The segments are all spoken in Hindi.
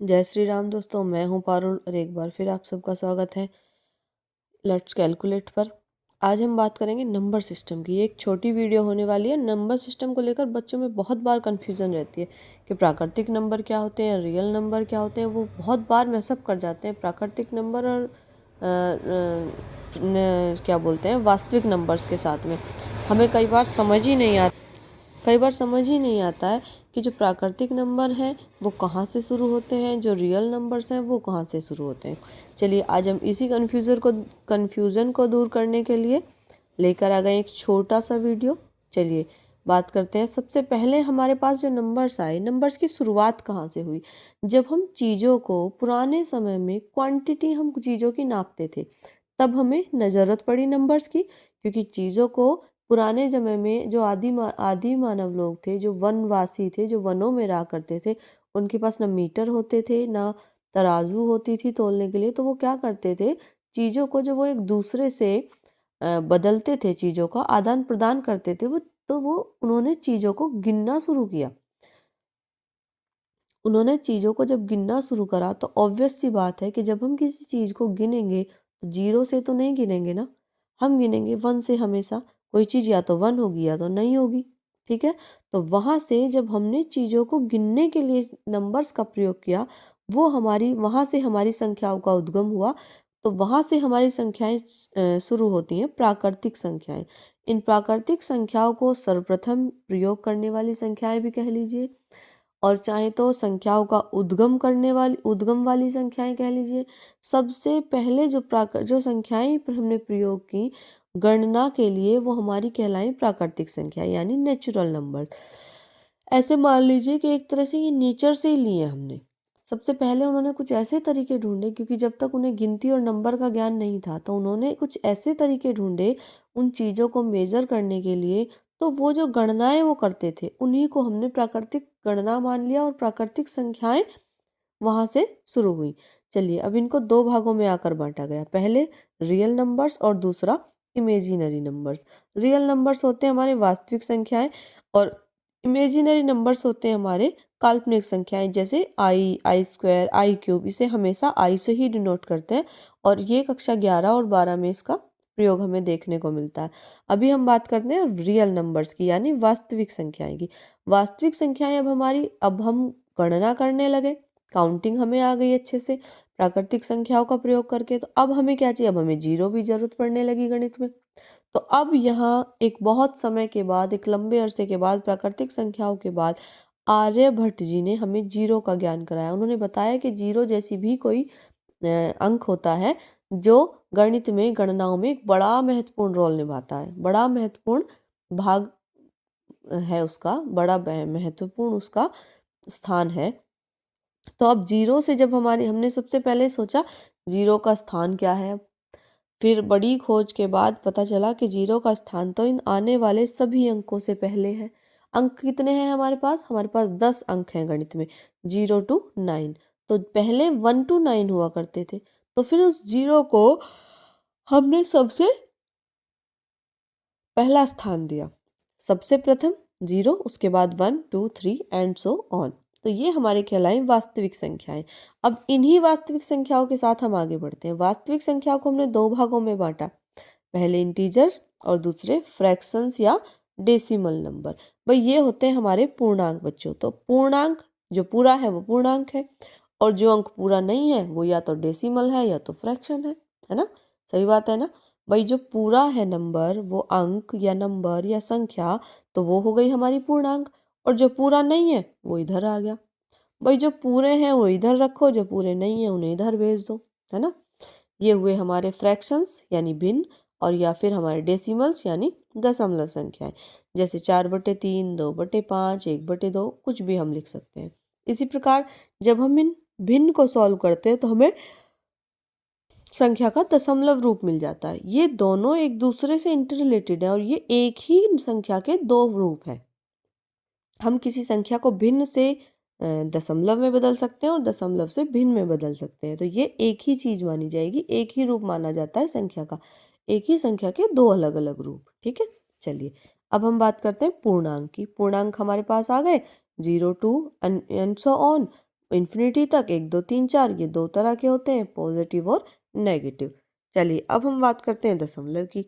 जय श्री राम दोस्तों, मैं हूं पारुल और एक बार फिर आप सबका स्वागत है लेट्स कैलकुलेट पर। आज हम बात करेंगे नंबर सिस्टम की। ये एक छोटी वीडियो होने वाली है। नंबर सिस्टम को लेकर बच्चों में बहुत बार कन्फ्यूज़न रहती है कि प्राकृतिक नंबर क्या होते हैं, रियल नंबर क्या होते हैं। वो बहुत बार मैसअप कर जाते हैं प्राकृतिक नंबर और क्या बोलते हैं वास्तविक नंबर्स के साथ में। हमें कई बार समझ ही नहीं आता है कि जो प्राकृतिक नंबर हैं वो कहाँ से शुरू होते हैं, जो रियल नंबर्स हैं वो कहाँ से शुरू होते हैं। चलिए आज हम इसी कन्फ्यूज़न को दूर करने के लिए लेकर आ गए एक छोटा सा वीडियो। चलिए बात करते हैं। सबसे पहले हमारे पास जो नंबर्स आए, नंबर्स की शुरुआत कहाँ से हुई। जब हम चीज़ों को पुराने समय में क्वांटिटी हम चीज़ों की नापते थे, तब हमें ज़रूरत पड़ी नंबर्स की, क्योंकि चीज़ों को पुराने समय में जो आदि मानव लोग थे, जो वनवासी थे, जो वनों में रहा करते थे, उनके पास ना मीटर होते थे ना तराजू होती थी तोलने के लिए। तो वो क्या करते थे, चीज़ों को जब वो एक दूसरे से बदलते थे, चीज़ों का आदान प्रदान करते थे, वो उन्होंने चीज़ों को गिनना शुरू किया। उन्होंने चीज़ों को जब गिनना शुरू करा तो ऑब्वियस सी बात है कि जब हम किसी चीज़ को गिनेंगे तो जीरो से तो नहीं गिनेंगे ना, हम गिनेंगे वन से हमेशा। कोई चीज़ या तो वन होगी या तो नहीं होगी, ठीक है। तो वहाँ से जब हमने चीज़ों को गिनने के लिए नंबर्स का प्रयोग किया, वहाँ से हमारी संख्याओं का उद्गम हुआ। तो वहाँ से हमारी संख्याएं शुरू होती हैं, प्राकृतिक संख्याएं। इन प्राकृतिक संख्याओं को सर्वप्रथम प्रयोग करने वाली संख्याएं भी कह लीजिए, और चाहे तो संख्याओं का उद्गम वाली संख्याएं कह लीजिए। सबसे पहले जो संख्याएं हमने प्रयोग की गणना के लिए, वो हमारी कहलाई प्राकृतिक संख्या यानी नेचुरल नंबर। ऐसे मान लीजिए कि एक तरह से ये नेचर से ही लिए हमने। सबसे पहले उन्होंने कुछ ऐसे तरीके ढूंढे, क्योंकि जब तक उन्हें गिनती और नंबर का ज्ञान नहीं था, तो उन्होंने कुछ ऐसे तरीके ढूंढे उन चीज़ों को मेजर करने के लिए। तो वो जो गणनाएं वो करते थे, उन्हीं को हमने प्राकृतिक गणना मान लिया और प्राकृतिक संख्याएं वहां से शुरू हुई। चलिए अब इनको दो भागों में आकर बांटा गया। पहले रियल नंबर्स और दूसरा इमेजिनरी नंबर्स। रियल नंबर्स होते हैं हमारे वास्तविक संख्याएं, और इमेजिनरी नंबर्स होते हैं हमारे काल्पनिक संख्याएं, जैसे आई स्क्वायर, आई क्यूब। इसे हमेशा आई से ही डिनोट करते हैं, और ये कक्षा 11 और 12 में इसका प्रयोग हमें देखने को मिलता है। अभी हम बात करते हैं रियल नंबर्स की, यानी वास्तविक संख्याएं की। वास्तविक संख्याएं अब हम गणना करने लगे, काउंटिंग हमें आ गई अच्छे से प्राकृतिक संख्याओं का प्रयोग करके। तो अब हमें क्या चाहिए, अब हमें जीरो भी जरूरत पड़ने लगी गणित में। तो अब यहाँ एक बहुत समय के बाद, एक लंबे अरसे के बाद, प्राकृतिक संख्याओं के बाद आर्यभट्ट जी ने हमें जीरो का ज्ञान कराया। उन्होंने बताया कि जीरो जैसी भी कोई अंक होता है जो गणित में, गणनाओं में एक बड़ा महत्वपूर्ण रोल निभाता है, बड़ा महत्वपूर्ण भाग है उसका, बड़ा महत्वपूर्ण उसका स्थान है। तो अब जीरो से जब हमने सबसे पहले सोचा जीरो का स्थान क्या है, फिर बड़ी खोज के बाद पता चला कि जीरो का स्थान तो इन आने वाले सभी अंकों से पहले है। अंक कितने हैं हमारे पास 10 अंक हैं गणित में, 0 to 9। तो पहले 1 to 9 हुआ करते थे। तो फिर उस जीरो को हमने सबसे पहला स्थान दिया। सबसे प्रथम जीरो, उसके बाद 1 2 3 एंड सो ऑन। तो ये हमारे कहलाए वास्तविक संख्याएं। अब इन्हीं वास्तविक संख्याओं के साथ हम आगे बढ़ते हैं। वास्तविक संख्याओं को हमने दो भागों में बांटा, पहले इंटीजर्स और दूसरे फ्रैक्शंस या डेसिमल नंबर। भाई ये होते हैं हमारे पूर्णांक बच्चों। तो पूर्णांक जो पूरा है वो पूर्णांक है, और जो अंक पूरा नहीं है वो या तो डेसिमल है या तो फ्रैक्शन है ना। सही बात है ना। भाई जो पूरा है नंबर, वो अंक या नंबर या संख्या, तो वो हो गई हमारी पूर्णांक, और जो पूरा नहीं है वो इधर आ गया। भाई जो पूरे हैं वो इधर रखो, जो पूरे नहीं है उन्हें इधर भेज दो, है ना। ये हुए हमारे फ्रैक्शंस यानी भिन्न, और या फिर हमारे डेसिमल्स यानी दशमलव संख्याएं, जैसे 4/3, 2/5, 1/2, कुछ भी हम लिख सकते हैं। इसी प्रकार जब हम इन भिन्न को सॉल्व करते हैं तो हमें संख्या का दशमलव रूप मिल जाता है। ये दोनों एक दूसरे से इंटर रिलेटेड है, और ये एक ही संख्या के दो रूप हैं। हम किसी संख्या को भिन्न से दशमलव में बदल सकते हैं और दशमलव से भिन्न में बदल सकते हैं। तो ये एक ही चीज मानी जाएगी, एक ही रूप माना जाता है संख्या का, एक ही संख्या के दो अलग अलग रूप, ठीक है। चलिए अब हम बात करते हैं पूर्णांक की। पूर्णांक हमारे पास आ गए 0 to and so on. Infinity तक 1 2 3 4 ये दो तरह के होते हैं, पॉजिटिव और नेगेटिव। चलिए अब हम बात करते हैं दशमलव की।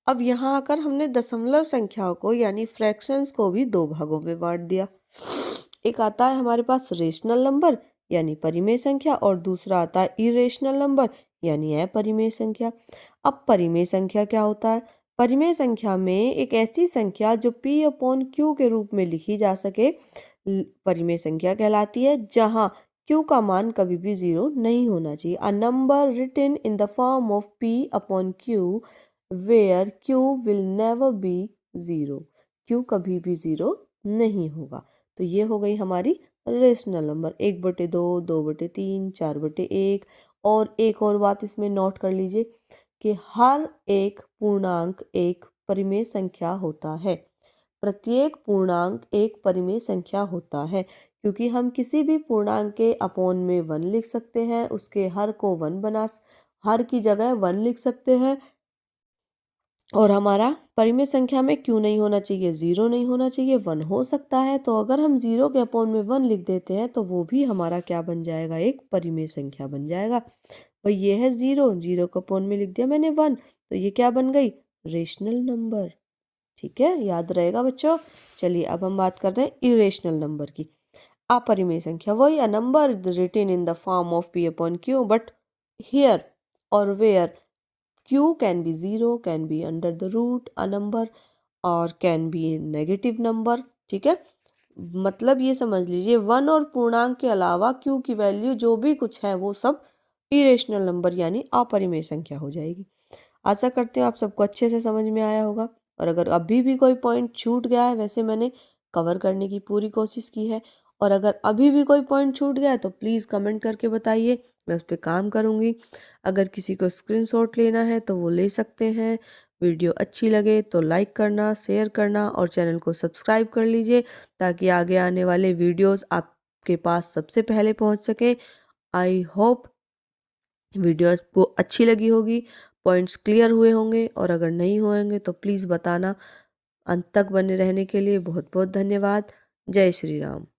अब यहाँ आकर हमने दशमलव संख्याओं को यानी फ्रैक्शंस को भी दो भागों में बांट दिया। एक आता है हमारे पास रेशनल नंबर यानी परिमेय संख्या, और दूसरा आता है इरेशनल नंबर यानी अपरिमेय संख्या। अब परिमेय संख्या क्या होता है? परिमेय संख्या में एक ऐसी संख्या जो P/Q के रूप में लिखी जा सके परिमेय संख्या कहलाती है, जहां Q का मान कभी भी 0 नहीं होना चाहिए। A number written in the form of P/Q where Q will never be 0। Q कभी भी 0 नहीं होगा। तो ये हो गई हमारी रेशनल नंबर, 1/2, 2/3, 4/1। और एक और बात इसमें नोट कर लीजिए कि हर एक पूर्णांक एक परिमेय संख्या होता है। प्रत्येक पूर्णांक एक परिमेय संख्या होता है, क्योंकि हम किसी भी पूर्णांक के अपॉन में 1 लिख सकते हैं, उसके हर को 1 हर की जगह 1 लिख सकते हैं। और हमारा परिमेय संख्या में क्यों नहीं होना चाहिए, 0 नहीं होना चाहिए, 1 हो सकता है। तो अगर हम 0 के अपॉन में 1 लिख देते हैं तो वो भी हमारा क्या बन जाएगा, एक परिमेय संख्या बन जाएगा। भाई ये है 0, 0 के अपॉन में लिख दिया मैंने 1, तो ये क्या बन गई, रेशनल नंबर। ठीक है, याद रहेगा बच्चों। चलिए अब हम बात करते हैं इरेशनल नंबर की। अपरिमेय संख्या वही, a number written in the form of P/Q but here और where Q can be 0, can be under the root a number और can be a negative number। ठीक है, मतलब ये समझ लीजिए 1 और पूर्णांक के अलावा Q की वैल्यू जो भी कुछ है वो सब इरेशनल नंबर यानी अपरिमेय संख्या हो जाएगी। आशा करते हो आप सबको अच्छे से समझ में आया होगा। और अगर अभी भी कोई पॉइंट छूट गया है, वैसे मैंने कवर करने की पूरी कोशिश की है, और अगर अभी भी कोई पॉइंट छूट गया है तो प्लीज़ कमेंट करके बताइए, मैं उस पर काम करूँगी। अगर किसी को स्क्रीनशॉट लेना है तो वो ले सकते हैं। वीडियो अच्छी लगे तो लाइक करना, शेयर करना और चैनल को सब्सक्राइब कर लीजिए, ताकि आगे आने वाले वीडियोस आपके पास सबसे पहले पहुंच सके। आई होप वीडियो आपको अच्छी लगी होगी, पॉइंट्स क्लियर हुए होंगे, और अगर नहीं होंगे तो प्लीज़ बताना। अंत तक बने रहने के लिए बहुत बहुत धन्यवाद। जय श्री राम।